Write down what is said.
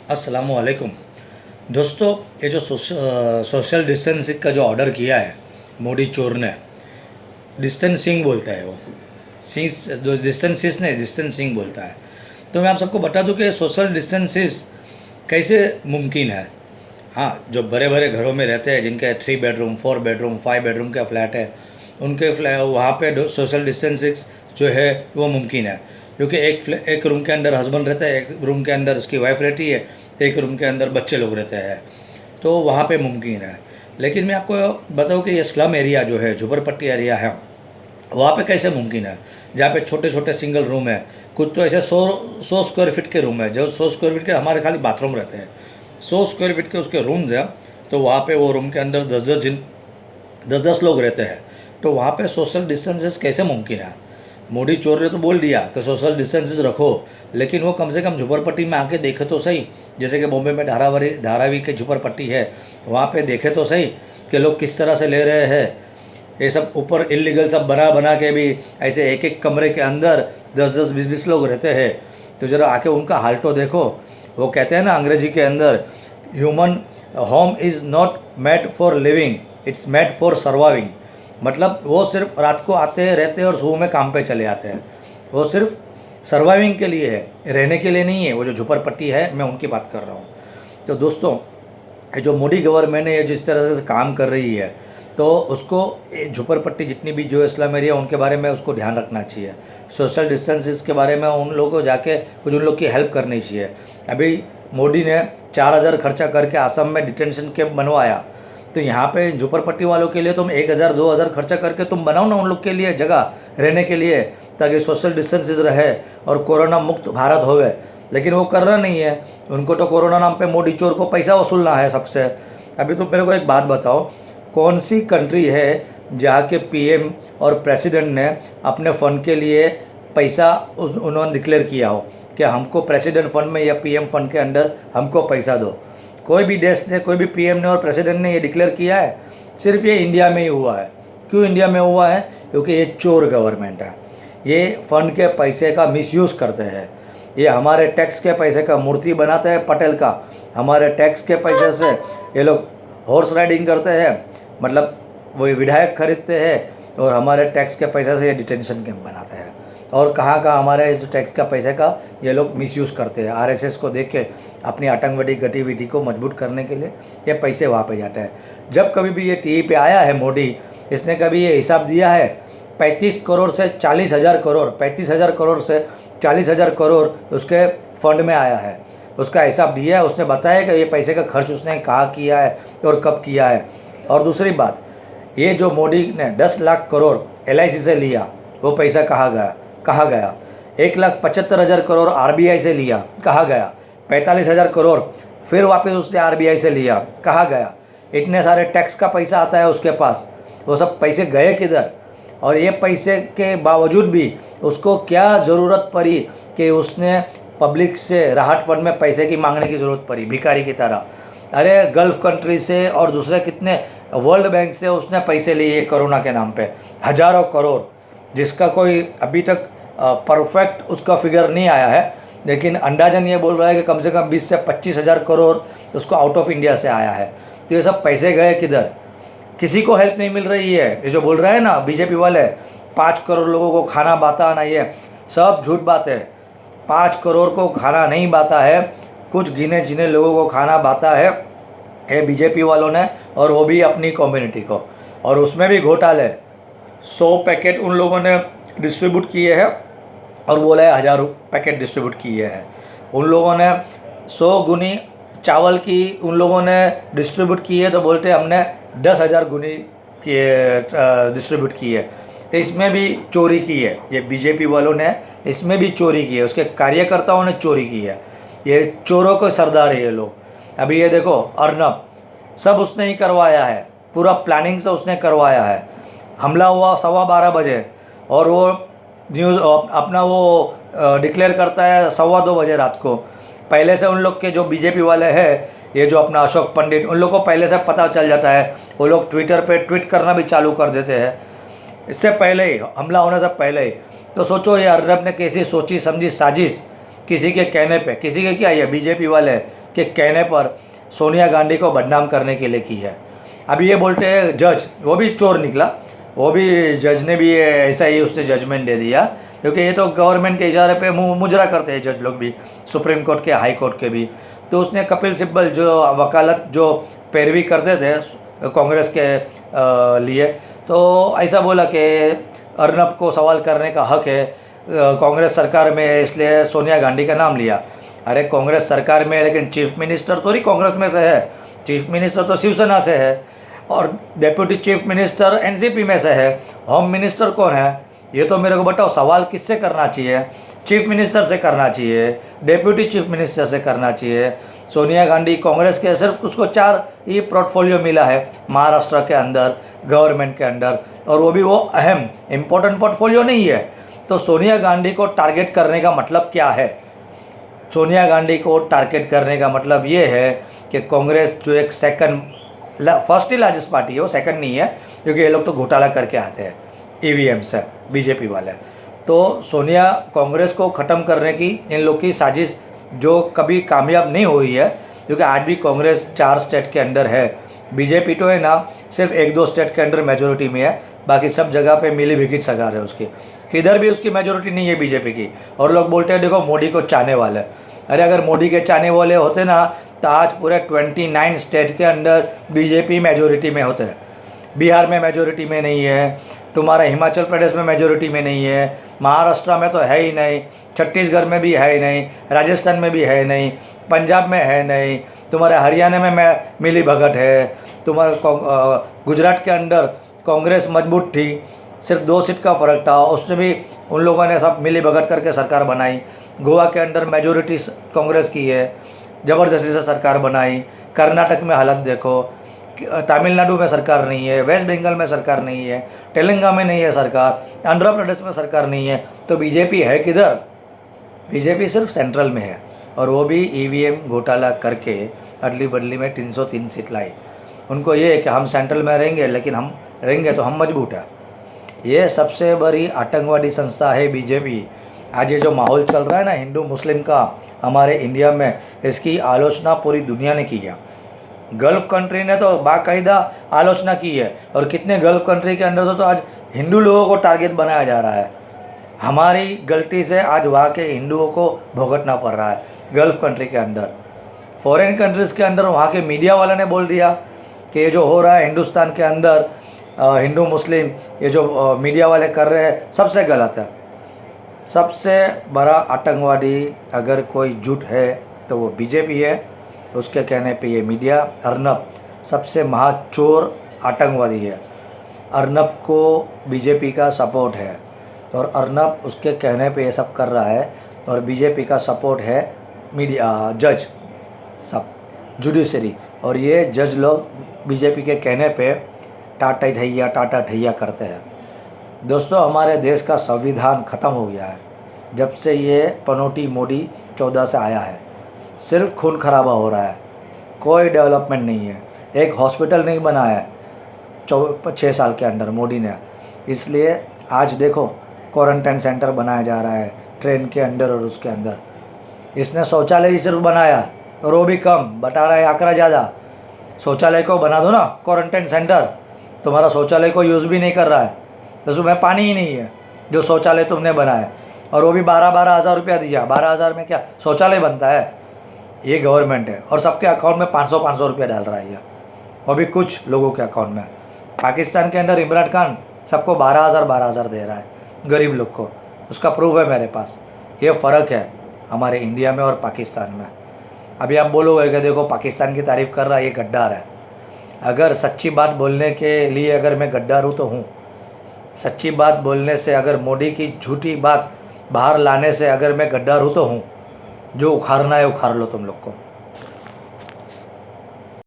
अस्सलामुअलैकुम दोस्तों। ये जो सोशल डिस्टेंसिंग का जो ऑर्डर किया है मोदी चोर ने, डिस्टेंसिंग बोलता है वो, सिंस जो डिस्टेंसिस नहीं डिस्टेंसिंग बोलता है। तो मैं आप सबको बता दूं कि सोशल डिस्टेंसिस कैसे मुमकिन है। हाँ, जो बड़े बड़े घरों में रहते हैं जिनके 3 बेडरूम 4 बेडरूम 5 बेडरूम का फ्लैट है, उनके वहाँ पे सोशल डिस्टेंसिंग जो है वो मुमकिन है। क्योंकि एक रूम के अंदर हस्बैंड रहता है, एक रूम के अंदर उसकी वाइफ रहती है, एक रूम के अंदर बच्चे लोग रहते हैं, तो वहाँ पे मुमकिन है। लेकिन मैं आपको बताऊँ कि ये स्लम एरिया जो है, झुपड़पट्टी एरिया है, वहाँ पे कैसे मुमकिन है, जहाँ पे छोटे छोटे सिंगल रूम है। कुछ तो ऐसे 100 स्क्वायर फीट के रूम है, जो 100 स्क्वायर फीट के हमारे खाली बाथरूम रहते हैं, 100 स्क्वायर फीट के उसके रूम्स हैं। तो वहाँ पे वो रूम के अंदर 10-10 लोग रहते हैं। तो वहाँ पे सोशल डिस्टेंसेस कैसे मुमकिन है। मोदी चोर ने तो बोल दिया कि सोशल डिस्टेंसेस रखो, लेकिन वो कम से कम झुपड़पट्टी में आके देखे तो सही। जैसे कि बॉम्बे में धारावी की झुपड़पट्टी है, वहाँ पे देखे तो सही कि लोग किस तरह से ले रहे हैं। ये सब ऊपर इलीगल सब बना बना के भी ऐसे एक एक कमरे के अंदर 10-10 20-20 लोग रहते हैं। तो ज़रा आके उनका हाल तो देखो। वो कहते हैं ना अंग्रेजी के अंदर, human home is not made for living, it's made for surviving. मतलब वो सिर्फ रात को आते रहते हैं और सुबह में काम पे चले आते हैं। वो सिर्फ सर्वाइविंग के लिए है, रहने के लिए नहीं है। वो जो झुपड़पट्टी है, मैं उनकी बात कर रहा हूँ। तो दोस्तों, ये जो मोदी गवर्नमेंट है, ये जिस तरह से काम कर रही है, तो उसको झुपड़पट्टी जितनी भी जो इस्लाम एरिया उनके बारे में उसको ध्यान रखना चाहिए। सोशल डिस्टेंसेस के बारे में उन लोगों को जाके कुछ उन लोग की हेल्प करनी चाहिए। अभी मोदी ने 4,000 खर्चा करके आसम में डिटेंशन कैंप बनवाया, तो यहाँ पे झुपड़पट्टी वालों के लिए तुम 1,000-2,000 खर्चा करके तुम बनाओ ना उन लोग के लिए जगह रहने के लिए, ताकि सोशल डिस्टेंसेस रहे और कोरोना मुक्त भारत होवे। लेकिन वो कर रहा नहीं है। उनको तो कोरोना नाम पे मोदी चोर को पैसा वसूलना है सबसे। अभी तो मेरे को एक बात बताओ, कौन सी कंट्री है जहाँ के पीएम और प्रेसिडेंट ने अपने फ़ंड के लिए पैसा उन्होंने डिक्लेयर किया हो कि हमको प्रेसिडेंट फंड में या पीएम फंड के अंडर हमको पैसा दो। कोई भी देश ने, कोई भी पीएम ने और प्रेसिडेंट ने ये डिक्लेयर किया है? सिर्फ ये इंडिया में ही हुआ है। क्यों इंडिया में हुआ है? क्योंकि ये चोर गवर्नमेंट है। ये फंड के पैसे का मिसयूज़ करते हैं। ये हमारे टैक्स के पैसे का मूर्ति बनाते हैं पटेल का। हमारे टैक्स के पैसे से ये लोग हॉर्स राइडिंग करते हैं, मतलब वो विधायक खरीदते हैं, और हमारे टैक्स के पैसे से ये डिटेंशन कैंप बनाते हैं। और कहाँ कहाँ हमारे जो टैक्स का पैसे का ये लोग मिसयूज़ करते हैं। आरएसएस को देख के अपनी आतंकवादी गतिविधि को मजबूत करने के लिए ये पैसे वहाँ पे जाते हैं। जब कभी भी ये टीवी पे आया है मोदी, इसने कभी ये हिसाब दिया है? 35 करोड़ से 40,000 करोड़, 35,000 करोड़ से 40,000 करोड़ उसके फंड में आया है। उसका हिसाब दिया है, उसने बताया कि ये पैसे का खर्च उसने कहाँ किया है और कब किया है। और दूसरी बात, ये जो मोदी ने 10 लाख करोड़ एलआईसी से लिया, वो पैसा कहाँ गया? 1,75,000 करोड़ आरबीआई से लिया, कहाँ गया? 45,000 करोड़ फिर वापस उसने आरबीआई से लिया, कहाँ गया? इतने सारे टैक्स का पैसा आता है उसके पास, वो सब पैसे गए किधर? और ये पैसे के बावजूद भी उसको क्या ज़रूरत पड़ी कि उसने पब्लिक से राहत फंड में पैसे की मांगने की ज़रूरत पड़ी भिखारी की तरह? अरे गल्फ़ कंट्री से और दूसरे कितने वर्ल्ड बैंक से उसने पैसे लिए कोरोना के नाम पे, हज़ारों करोड़, जिसका कोई अभी तक परफेक्ट उसका फिगर नहीं आया है। लेकिन अंदाजन ये बोल रहा है कि कम से कम 20 से 25,000 करोड़ उसको आउट ऑफ इंडिया से आया है। तो ये सब पैसे गए किधर? किसी को हेल्प नहीं मिल रही है। ये जो बोल रहा है ना बीजेपी वाले, 5 करोड़ लोगों को खाना बांटा ना, ये सब झूठ बात है। 5 करोड़ को खाना नहीं बांटा है, कुछ गिने जिने लोगों को खाना बांटा है ये बीजेपी वालों ने, और वो भी अपनी कम्युनिटी को। और उसमें भी घोटाले। 100 पैकेट उन लोगों ने डिस्ट्रीब्यूट किए हैं और बोला है 1,000 पैकेट डिस्ट्रीब्यूट किए हैं। उन लोगों ने 100 गुनी चावल की उन लोगों ने डिस्ट्रीब्यूट की है, तो बोलते हमने 10,000 गुनी डिस्ट्रीब्यूट की है। इसमें भी चोरी की है ये बीजेपी वालों ने, इसमें भी चोरी की है, उसके कार्यकर्ताओं ने चोरी की है। ये चोरों को सरदार है ये लोग। अभी ये देखो अर्नब, सब उसने ही करवाया है, पूरा प्लानिंग से उसने करवाया है। हमला हुआ 12:15 बजे और वो न्यूज़ अपना वो डिक्लेयर करता है 2:15 बजे रात को। पहले से उन लोग के जो बीजेपी वाले हैं, ये जो अपना अशोक पंडित, उन लोगों को पहले से पता चल जाता है। वो लोग ट्विटर पे ट्वीट करना भी चालू कर देते हैं इससे पहले ही, हमला होने से पहले ही। तो सोचो ये अर्नब ने कैसी सोची समझी साजिश, किसी के कहने पे, किसी के क्या, ये बीजेपी वाले के कहने पर सोनिया गांधी को बदनाम करने के लिए की है। अभी ये बोलते हैं जज, वो भी चोर निकला, वो भी जज ने भी ऐसा ही उसने जजमेंट दे दिया, क्योंकि ये तो गवर्नमेंट के इशारे पे मुजरा करते हैं जज लोग भी, सुप्रीम कोर्ट के, हाई कोर्ट के भी। तो उसने कपिल सिब्बल जो वकालत जो पैरवी करते थे कांग्रेस के लिए, तो ऐसा बोला कि अर्नब को सवाल करने का हक है कांग्रेस सरकार में, इसलिए सोनिया गांधी का नाम लिया। अरे कांग्रेस सरकार में, लेकिन चीफ मिनिस्टर तो नहीं कांग्रेस में से है, चीफ मिनिस्टर तो शिवसेना से है, और डेप्यूटी चीफ मिनिस्टर एनसीपी में से है। होम मिनिस्टर कौन है ये तो मेरे को बताओ। सवाल किससे करना चाहिए? चीफ मिनिस्टर से करना चाहिए, डेप्यूटी चीफ मिनिस्टर से करना चाहिए। सोनिया गांधी कांग्रेस के सिर्फ उसको 4 ही पोर्टफोलियो मिला है महाराष्ट्र के अंदर, गवर्नमेंट के अंदर, और वो भी वो अहम इम्पोर्टेंट पोर्टफोलियो नहीं है। तो सोनिया गांधी को टारगेट करने का मतलब क्या है? सोनिया गांधी को टारगेट करने का मतलब ये है कि कांग्रेस जो एक फर्स्ट ही लार्जेस्ट पार्टी है, वो सेकंड नहीं है, क्योंकि ये लोग तो घोटाला करके आते हैं ईवीएम से, बीजेपी वाले। तो सोनिया कांग्रेस को ख़त्म करने की इन लोग की साजिश जो कभी कामयाब नहीं हुई है, क्योंकि आज भी कांग्रेस 4 स्टेट के अंदर है। बीजेपी तो है ना, सिर्फ 1-2 स्टेट के अंदर मेजोरिटी में है, बाकी सब जगह पे मिली भिगत सरकार है उसकी, किधर भी उसकी मेजोरिटी नहीं है बीजेपी की। और लोग बोलते हैं देखो मोदी को चाहने वाले। अरे अगर मोदी के चाहने वाले होते ना तो आज पूरे 29 स्टेट के अंदर बीजेपी मेजोरिटी में होते हैं। बिहार में मेजोरिटी में नहीं है, तुम्हारा हिमाचल प्रदेश में मेजोरिटी में नहीं है, महाराष्ट्र में तो है ही नहीं, छत्तीसगढ़ में भी है ही नहीं, राजस्थान में भी है नहीं, पंजाब में है नहीं, तुम्हारे हरियाणा में मिली भगत है, तुम्हारे गुजरात के अंदर कांग्रेस मजबूत थी, सिर्फ 2 सीट का फ़र्क था, उसमें भी उन लोगों ने सब मिली भगत करके सरकार बनाई। गोवा के अंदर मेजोरिटी कांग्रेस की है, ज़बरदस्ती से सरकार बनाई। कर्नाटक में हालत देखो, तमिलनाडु में सरकार नहीं है, वेस्ट बंगाल में सरकार नहीं है, तेलंगाना में नहीं है सरकार, आंध्र प्रदेश में सरकार नहीं है, तो बीजेपी है किधर? बीजेपी सिर्फ सेंट्रल में है, और वो भी ईवीएम घोटाला करके अदली बदली में 303 सीट लाई। उनको ये है कि हम सेंट्रल में रहेंगे, लेकिन हम रहेंगे तो हम मजबूत है। ये सबसे बड़ी आतंकवादी संस्था है बीजेपी। आज ये जो माहौल चल रहा है ना हिंदू मुस्लिम का हमारे इंडिया में, इसकी आलोचना पूरी दुनिया ने की है। गल्फ़ कंट्री ने तो बाकायदा आलोचना की है, और कितने गल्फ़ कंट्री के अंदर से तो आज हिंदू लोगों को टारगेट बनाया जा रहा है। हमारी गलती से आज वहाँ के हिंदुओं को भुगतना पड़ रहा है गल्फ़ कंट्री के अंदर। फॉरेन कंट्रीज़ के अंदर वहाँ के मीडिया वाले ने बोल दिया कि ये जो हो रहा है हिंदुस्तान के अंदर हिंदू मुस्लिम, ये जो मीडिया वाले कर रहे हैं सबसे गलत है। सबसे बड़ा आतंकवादी अगर कोई झूठ है तो वो बीजेपी है। उसके कहने पे ये मीडिया, अर्नब सबसे महाचोर आतंकवादी है। अर्नब को बीजेपी का सपोर्ट है, और अर्नब उसके कहने पे ये सब कर रहा है, और बीजेपी का सपोर्ट है मीडिया, जज, सब जुडिशरी। और ये जज लोग बीजेपी के कहने पे टाटा ठैया करते हैं। दोस्तों, हमारे देश का संविधान ख़त्म हो गया है जब से ये पनोटी मोदी 14 से आया है। सिर्फ खून खराबा हो रहा है, कोई डेवलपमेंट नहीं है। एक हॉस्पिटल नहीं बनाया है 6 साल के अंदर मोदी ने। इसलिए आज देखो क्वारंटाइन सेंटर बनाया जा रहा है ट्रेन के अंदर और उसके अंदर। इसने शौचालय ही सिर्फ बनाया, और वो भी कम, बता रहा है आंकड़ा ज़्यादा। शौचालय को बना दो ना क्वारंटाइन सेंटर, तुम्हारा शौचालय को यूज़ भी नहीं कर रहा है, तो उसमें पानी ही नहीं है जो शौचालय तुमने बनाया, और वो भी 12-12 हज़ार रुपया दिया। 12 हज़ार में क्या शौचालय बनता है? ये गवर्नमेंट है, और सबके अकाउंट में 500-500 रुपया डाल रहा है ये, और भी कुछ लोगों के अकाउंट में। पाकिस्तान के अंदर इमरान खान सबको 12,000 दे रहा है गरीब लोग को, उसका प्रूफ है मेरे पास। ये फ़र्क है हमारे इंडिया में और पाकिस्तान में। अभी आप बोलोगे कि देखो पाकिस्तान की तारीफ़ कर रहा है, ये गद्दार है। अगर सच्ची बात बोलने के लिए अगर मैं गद्दार हूँ तो हूँ। सच्ची बात बोलने से, अगर मोदी की झूठी बात बाहर लाने से अगर मैं गद्दार हूँ तो हूँ। जो उखाड़ना है उखाड़ लो तुम लोग को।